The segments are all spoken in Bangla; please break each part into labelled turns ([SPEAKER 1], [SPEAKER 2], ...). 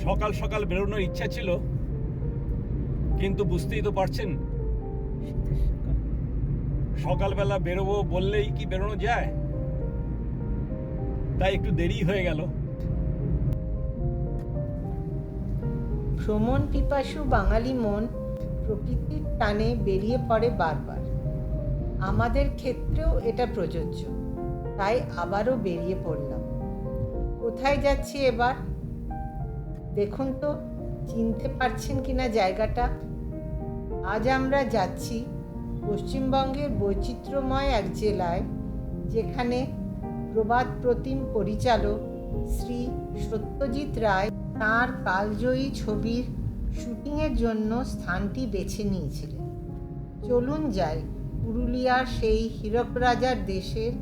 [SPEAKER 1] সকাল সকাল বেরোনোর ইচ্ছা ছিল, কিন্তু বুঝতেই তো পারছেন সকালবেলা বেরোবো বললেই কি বেরোনো যায়, তাই একটু দেরি হয়ে গেল।
[SPEAKER 2] ভ্রমণ পিপাসু বাঙালি মন প্রকৃতির টানে বেরিয়ে পড়ে বারবার। আমাদের ক্ষেত্রেও এটা প্রযোজ্য, তাই আবারও বেরিয়ে পড়লাম। কোথায় যাচ্ছি এবার? দেখুন তো চিনতে পারছেন কিনা জায়গাটা। আজ আমরা যাচ্ছি পশ্চিমবঙ্গের বৈচিত্র্যময় এক জেলায়, যেখানে প্রবাদ প্রতিম পরিচালক শ্রী সত্যজিৎ রায় তাঁর কালজয়ী ছবির শুটিংয়ের জন্য স্থানটি বেছে নিয়েছিলেন। চলুন যাই পুরুলিয়ার সেই হীরক রাজার দেশের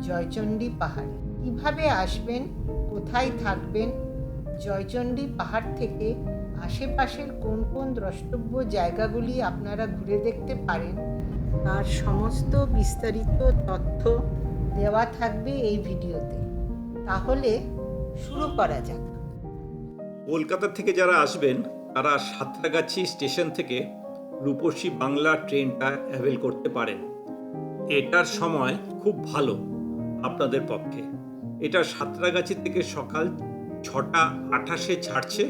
[SPEAKER 2] জয়চণ্ডী পাহাড়ে। কিভাবে আসবেন, কোথায় থাকবেন, জয়চণ্ডী পাহাড় থেকে আশেপাশের কোন কোন দ্রষ্টব্য জায়গাগুলি আপনারা ঘুরে দেখতে পারেন, তার সমস্ত বিস্তারিত তথ্য দেওয়া থাকবে এই ভিডিওতে। তাহলে শুরু করা যাক।
[SPEAKER 1] কলকাতা থেকে যারা আসবেন তারা সাঁতরাগাছি স্টেশন থেকে রূপসী বাংলা ট্রেনটা অ্যাভেল করতে পারেন। এটার সময় খুব ভালো আপনাদের পক্ষে। এটা সাঁতরাগাছি থেকে সকাল 6:28 ছাড়ছে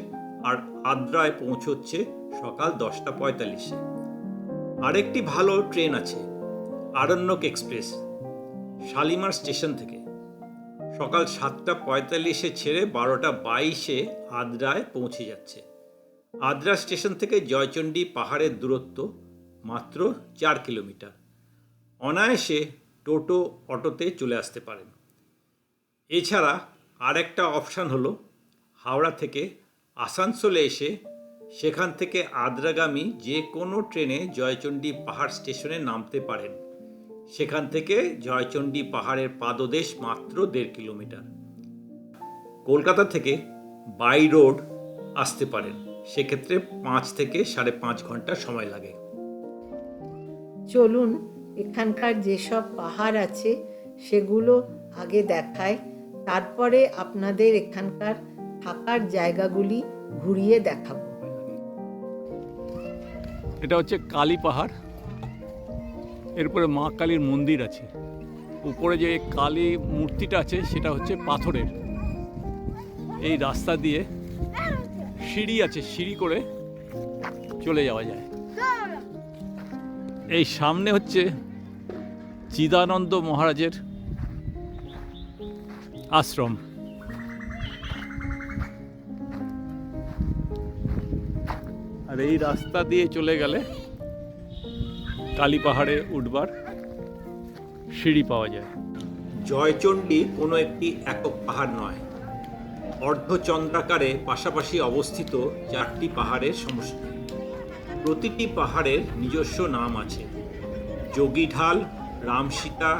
[SPEAKER 1] আর আদ্রায় পৌঁছচ্ছে সকাল 10:45। আরেকটি ভালো ট্রেন আছে আরণ্যক এক্সপ্রেস, শালিমার স্টেশন থেকে সকাল 7:45 ছেড়ে 12:22 আদ্রায় পৌঁছে যাচ্ছে। আদ্রা স্টেশন থেকে জয়চণ্ডী পাহাড়ের দূরত্ব মাত্র 4 কিলোমিটার। অনায়াসে টোটো অটোতে চলে আসতে পারেন। এছাড়া আরেকটা অপশান হলো হাওড়া থেকে আসানসোলে এসে সেখান থেকে আদ্রাগামী যে কোনো ট্রেনে জয়চণ্ডী পাহাড় স্টেশনে নামতে পারেন। সেখান থেকে জয়চণ্ডী পাহাড়ের পাদদেশ মাত্র 1.5 কিলোমিটার। কলকাতা থেকে বাই রোড আসতে পারেন, সেক্ষেত্রে 5 থেকে 5.5 ঘন্টা সময় লাগে।
[SPEAKER 2] চলুন এখানকার যেসব পাহাড় আছে সেগুলো আগে দেখায়, তারপরে আপনাদের এখানকার থাকার জায়গাগুলি ঘুরিয়ে দেখাবো।
[SPEAKER 1] এটা হচ্ছে কালী পাহাড়, এরপরে মা কালীর মন্দির আছে। উপরে যে কালী মূর্তিটা আছে সেটা হচ্ছে পাথরের। এই রাস্তা দিয়ে সিঁড়ি আছে, সিঁড়ি করে চলে যাওয়া যায়। এই সামনে হচ্ছে চিদানন্দ মহারাজের আশ্রম। আর এই রাস্তা দিয়ে চলে গেলে কালী পাহাড়ে উঠবার সিঁড়ি পাওয়া যায়। জয়চণ্ডী কোনো একটি একক পাহাড় নয়, অর্ধচন্দ্রাকারে পাশাপাশি অবস্থিত 4টি পাহাড়ের সমষ্টি। প্রতিটি পাহাড়ের নিজস্ব নাম আছে: যোগীঢাল, রামসীতা,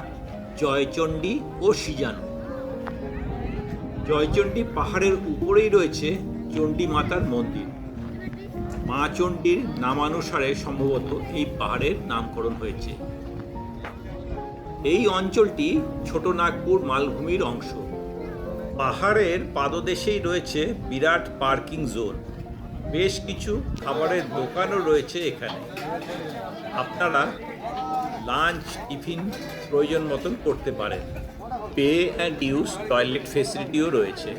[SPEAKER 1] জয়চণ্ডী ও সিজানু। জয়চণ্ডী পাহাড়ের উপরেই রয়েছে চণ্ডী মাতার মন্দির। মা চণ্ডীর নামানুসারে সম্ভবত এই পাহাড়ের নামকরণ হয়েছে। এই অঞ্চলটি ছোটনাগপুর মালভূমির অংশ। পাহাড়ের পাদদেশেই রয়েছে বিরাট পার্কিং জোন। বেশ কিছু খাবারের দোকানও রয়েছে এখানে। আপনারা লাঞ্চ, টিফিন প্রয়োজন মতন করতে পারেন। পে অ্যান্ড ইউজ টয়লেট ফেসিলিটিও রয়েছে।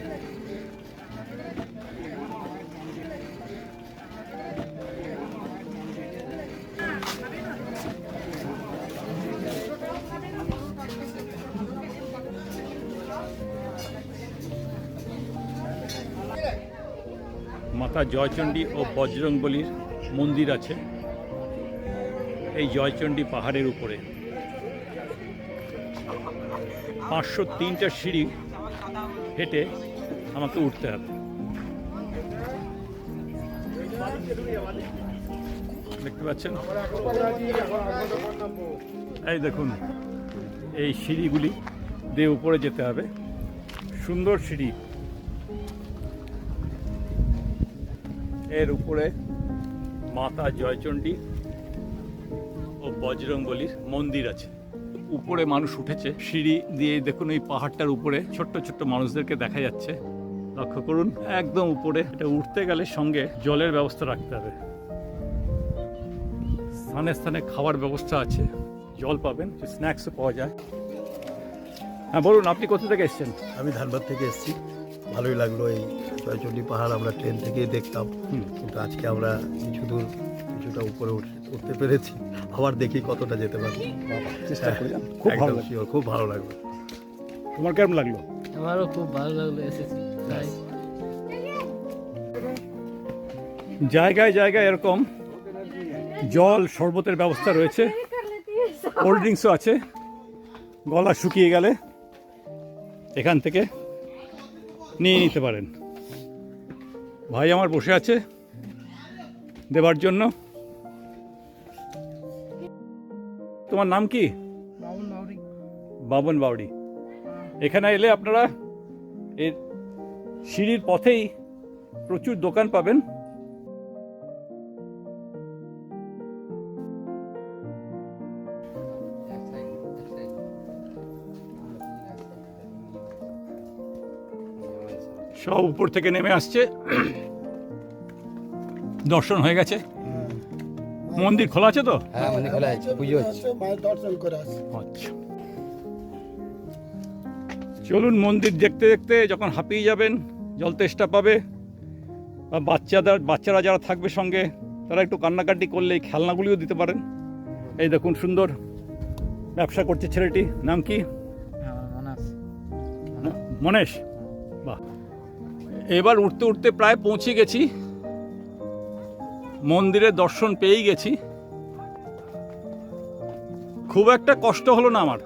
[SPEAKER 1] মাতা জয়চণ্ডী ও বজরংবলীর মন্দির আছে এই জয়চণ্ডী পাহাড়ের উপরে। 503টা সিঁড়ি হেঁটে আমাকে উঠতে হবে। দেখতে পাচ্ছেন, এই দেখুন, এই সিঁড়িগুলি দিয়ে উপরে যেতে হবে। সুন্দর সিঁড়ি। এর উপরে মাতা জয়চণ্ডী ও বজরংবলীর মন্দির আছে। উপরে মানুষ উঠেছে সিঁড়ি দিয়ে। দেখুন এই পাহাড়টার উপরে ছোট্ট ছোট্ট মানুষদেরকে দেখা যাচ্ছে।
[SPEAKER 3] লক্ষ্য করুন একদম উপরে। এটা উঠতে গেলে সঙ্গে জলের ব্যবস্থা রাখতে হবে। স্থানে স্থানে খাবার ব্যবস্থা আছে, জল পাবেন, স্ন্যাক্সও পাওয়া যায়। হ্যাঁ বলুন, আপনি কোথা থেকে এসেছেন?
[SPEAKER 4] আমি ধানবাদ থেকে এসেছি। ভালোই লাগলো এই জয়চণ্ডী পাহাড় আমরা ট্রেন থেকেই দেখতাম, কিন্তু আজকে আমরা কিছুটা উপরে উঠতে পেরেছি। আবার দেখি কতটা যেতে পারি।
[SPEAKER 3] চেষ্টা করে যান, খুব ভালো লাগলো।
[SPEAKER 4] Sure, খুব ভালো লাগলো।
[SPEAKER 3] তোমার কেমন লাগলো?
[SPEAKER 5] আমারও খুব ভালো লাগলো, এসেছি তাই।
[SPEAKER 3] জায়গায় জায়গায় এরকম জল শরবতের ব্যবস্থা রয়েছে, কোল্ড ড্রিঙ্কসও আছে। গলা শুকিয়ে গেলে এখান থেকে নিয়ে নিতে পারেন। ভাই আমার বসে আছে দেবার জন্য। তোমার নাম কি? বাবন বাউরি। এখানে এলে আপনারা এর সিঁড়ির পথেই প্রচুর দোকান পাবেন। সব উপর থেকে নেমে আসছে। দর্শন হয়ে গেছে। মন্দির খোলা আছে তো?
[SPEAKER 5] হ্যাঁ, মন্দির খোলা আছে, পুজো হচ্ছে।
[SPEAKER 3] আচ্ছা, চলুন মন্দির দেখতে দেখতে যখন হাঁপিয়ে যাবেন, জল তেষ্টা পাবে, বা বাচ্চারা যারা থাকবে সঙ্গে তারা একটু কান্নাকাটি করলে এই খেলনাগুলিও দিতে পারেন। এই দেখুন সুন্দর ব্যবসা করছে ছেলেটি, নাম কি? মনেশ। বাহ, এবার উঠতে উঠতে প্রায় পৌঁছে গেছি, মন্দিরের দর্শন পেয়েই গেছি। খুব একটা কষ্ট হলো না আমার।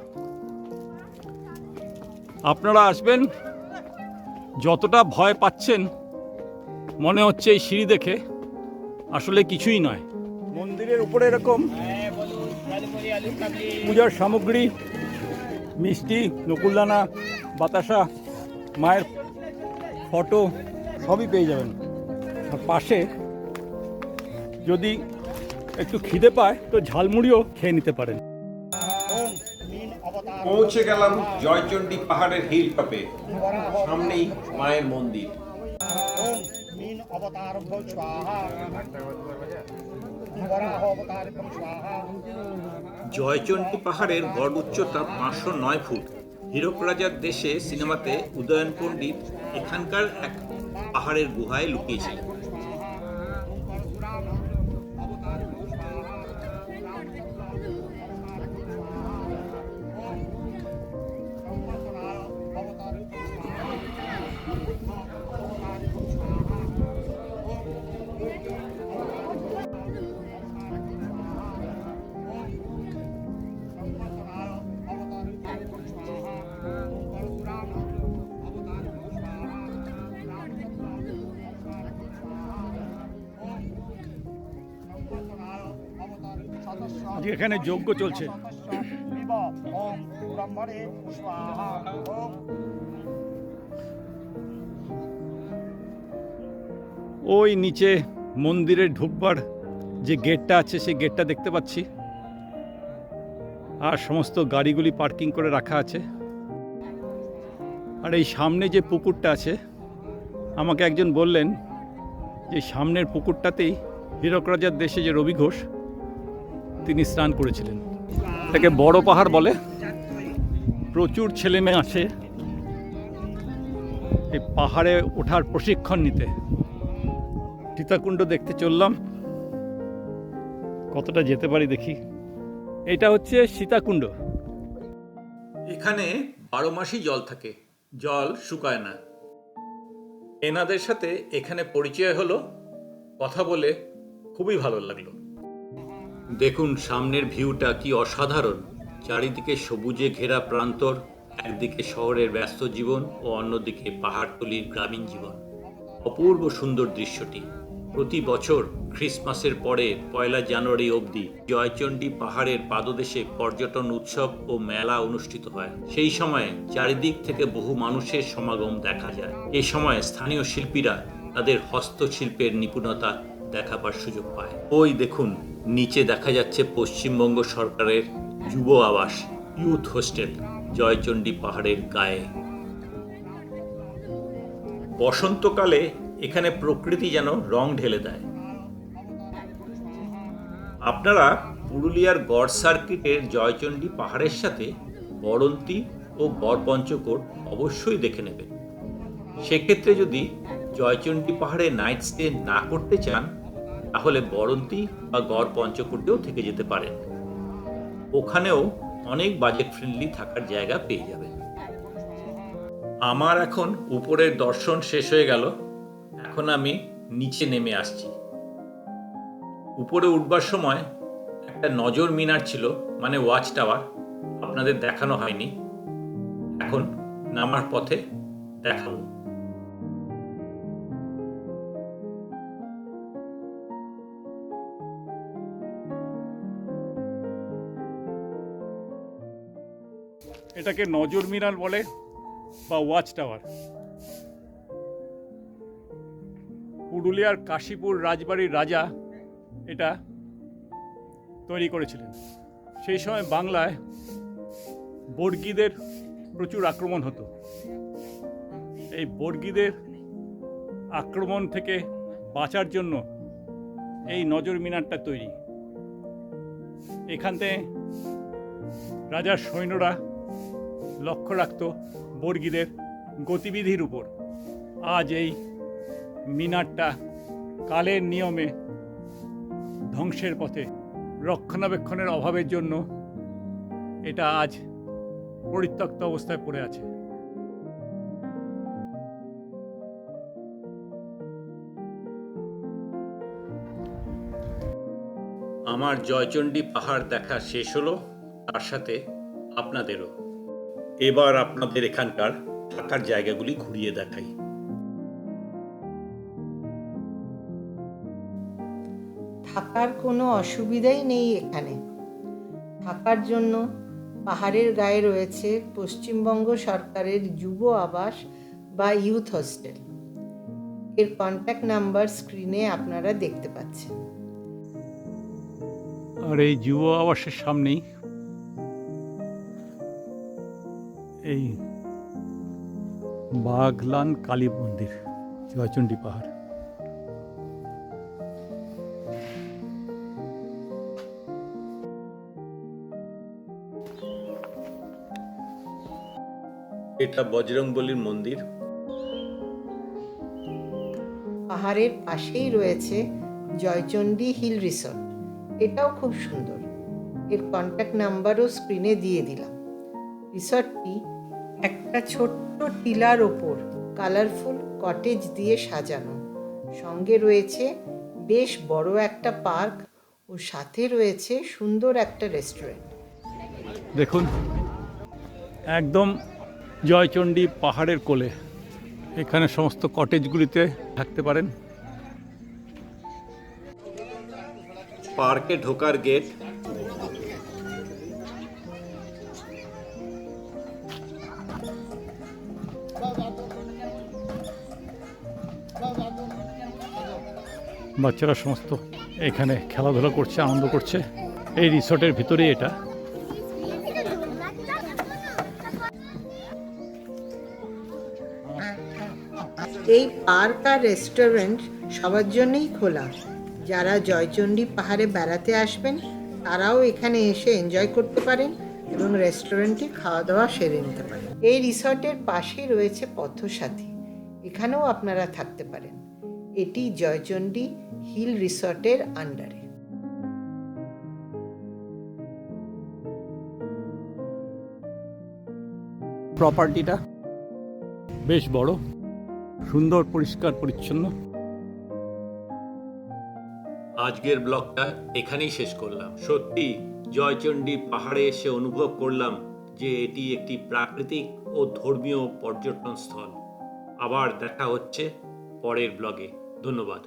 [SPEAKER 3] আপনারা আসবেন, যতটা ভয় পাচ্ছেন মনে হচ্ছে এই সিঁড়ি দেখে, আসলে কিছুই নয়। মন্দিরের উপরে এরকম পূজার সামগ্রী, মিষ্টি, নকুলদানা, বাতাসা, মায়ের ফটো সবই পেয়ে যাবেন। আর পাশে যদি একটু খিদে পায় তো ঝালমুড়িও খেয়ে নিতে পারেন।
[SPEAKER 1] পৌঁছে গেলাম জয়চণ্ডী পাহাড়ের হিল টপে। সামনেই মায়ের মন্দির। জয়চণ্ডী পাহাড়ের গড় উচ্চতা 509 ফুট। হীরক রাজার দেশে সিনেমাতে উদয়ন পণ্ডিত এখানকার এক পাহাড়ের গুহায় লুকিয়েছিলেন।
[SPEAKER 3] এখানে যজ্ঞ চলছে। ওই নিচে মন্দিরে ঢুকবার যে গেটটা আছে সেই গেটটা দেখতে পাচ্ছি, আর সমস্ত গাড়িগুলি পার্কিং করে রাখা আছে। আর এই সামনে যে পুকুরটা আছে, আমাকে একজন বললেন যে সামনের পুকুরটাতেই হীরক রাজার দেশে যে রবি ঘোষ তিনি স্নান করেছিলেন। এটাকে বড় পাহাড় বলে। প্রচুর ছেলে মেয়ে আসে এই পাহাড়ে ওঠার প্রশিক্ষণ নিতে। সীতাকুণ্ড দেখতে চললাম, কতটা যেতে পারি দেখি। এটা হচ্ছে সীতাকুণ্ড।
[SPEAKER 1] এখানে 12 মাসই জল থাকে, জল শুকায় না। এনাদের সাথে এখানে পরিচয় হলো, কথা বলে খুবই ভালো লাগলো। দেখুন সামনের ভিউটা কি অসাধারণ। চারিদিকে সবুজে ঘেরা প্রান্তর, একদিকে শহরের ব্যস্ত জীবন ও অন্যদিকে পাহাড়তলির গ্রামীণ জীবন। অপূর্ব সুন্দর দৃশ্যটি। প্রতি বছর ক্রিসমাসের পরে 1 জানুয়ারি অবধি জয়চণ্ডী পাহাড়ের পাদদেশে পর্যটন উৎসব ও মেলা অনুষ্ঠিত হয়। সেই সময় চারিদিক থেকে বহু মানুষের সমাগম দেখা যায়। এই সময় স্থানীয় শিল্পীরা তাদের হস্তশিল্পের নিপুণতা দেখাবার সুযোগ পায়। ওই দেখুন নিচে দেখা যাচ্ছে পশ্চিমবঙ্গ সরকারের যুব আবাস, ইউথ হোস্টেল, জয়চণ্ডী পাহাড়ের গায়ে। বসন্তকালে এখানে প্রকৃতি যেন রং ঢেলে দেয়। আপনারা পুরুলিয়ার গড় সার্কিটের জয়চণ্ডী পাহাড়ের সাথে বড়ন্তি ও গড়পঞ্চকোট অবশ্যই দেখে নেবেন। সেক্ষেত্রে যদি জয়চণ্ডী পাহাড়ে নাইট স্টে না করতে চান তাহলে বড়ন্তি বা গড়পঞ্চকোটেও থেকে যেতে পারেন। ওখানেও অনেক বাজেট ফ্রেন্ডলি থাকার জায়গা পেয়ে যাবেন। আমার এখন উপরের দর্শন শেষ হয়ে গেল, এখন আমি নিচে নেমে আসছি। উপরে উঠবার সময় একটা নজর মিনার ছিল, মানে ওয়াচ টাওয়ার, আপনাদের দেখানো হয়নি, এখন নামার পথে দেখাবো।
[SPEAKER 3] এটাকে নজর মিনার বলে বা ওয়াচ টাওয়ার। পুরুলিয়ার কাশীপুর রাজবাড়ির রাজা এটা তৈরি করেছিলেন। সেই সময় বাংলায় বর্গীদের প্রচুর আক্রমণ হতো। এই বর্গীদের আক্রমণ থেকে বাঁচার জন্য এই নজর মিনারটা তৈরি। এখানে রাজার সৈন্যরা লক্ষ্য রাখত বর্গীদের গতিবিধির উপর। আজ এই মিনারটা কালের নিয়মে ধ্বংসের পথে। রক্ষণাবেক্ষণের অভাবের জন্য এটা আজ পরিত্যক্ত অবস্থায় পড়ে আছে।
[SPEAKER 1] আমার জয়চণ্ডী পাহাড় দেখা শেষ হলো, তার সাথে আপনাদেরও। এবার আপনাদের এখানকার থাকার জায়গাগুলি ঘুরিয়ে দেখাই।
[SPEAKER 2] থাকার কোনো অসুবিধাই নেই এখানে। থাকার জন্য পাহাড়ের গায়ে রয়েছে পশ্চিমবঙ্গ সরকারের যুব আবাস বা ইউথ হোস্টেল। এর কন্ট্যাক্ট নাম্বার স্ক্রিনে আপনারা দেখতে পাচ্ছেন।
[SPEAKER 3] আর এই যুব আবাসের সামনেই এই বাগলান কালী মন্দির, জয়চণ্ডী পাহাড়।
[SPEAKER 1] এটা বজরংবলীর মন্দির।
[SPEAKER 2] পাহাড়ের পাশেই রয়েছে জয়চণ্ডী হিল রিসর্ট, এটাও খুব সুন্দর। এর কন্ট্যাক্ট নাম্বারও স্ক্রিনে দিয়ে দিলাম। রিসর্টটি একটা ছোট্ট টিলার ওপর কালারফুল কটেজ দিয়ে সাজানো, সঙ্গে রয়েছে বেশ বড় একটা পার্ক ও সাথে রয়েছে সুন্দর একটা রেস্টুরেন্ট।
[SPEAKER 3] দেখুন, একদম জয়চণ্ডী পাহাড়ের কোলে। এখানে সমস্ত কটেজগুলিতে থাকতে পারেন।
[SPEAKER 1] পার্কে ঢোকার গেট।
[SPEAKER 3] বাচ্চারা সমস্ত এখানে খেলাধুলা করছে, আনন্দ করছে। এই রিসর্টের ভিতরেই এটা।
[SPEAKER 2] এই পার্ক আর রেস্টুরেন্ট সবার জন্যই খোলা। যারা জয়চণ্ডী পাহাড়ে বেড়াতে আসবেন তারাও এখানে এসে এনজয় করতে পারেন এবং রেস্টুরেন্টে খাওয়া দাওয়া সেরে নিতে পারেন। এই রিসর্টের পাশেই রয়েছে পথসাথী, এখানেও আপনারা থাকতে পারেন। এটি জয়চণ্ডী হিল রিসর্টের আন্ডারে।
[SPEAKER 3] প্রপার্টিটা বেশ বড়, সুন্দর, পরিষ্কার পরিচ্ছন্ন।
[SPEAKER 1] আজকের ব্লগটা এখানেই শেষ করলাম। সত্যি জয়চণ্ডী পাহাড়ে এসে অনুভব করলাম যে এটি একটি প্রাকৃতিক ও ধর্মীয় পর্যটন স্থল। আবার দেখা হচ্ছে পরের ব্লগে। ধন্যবাদ।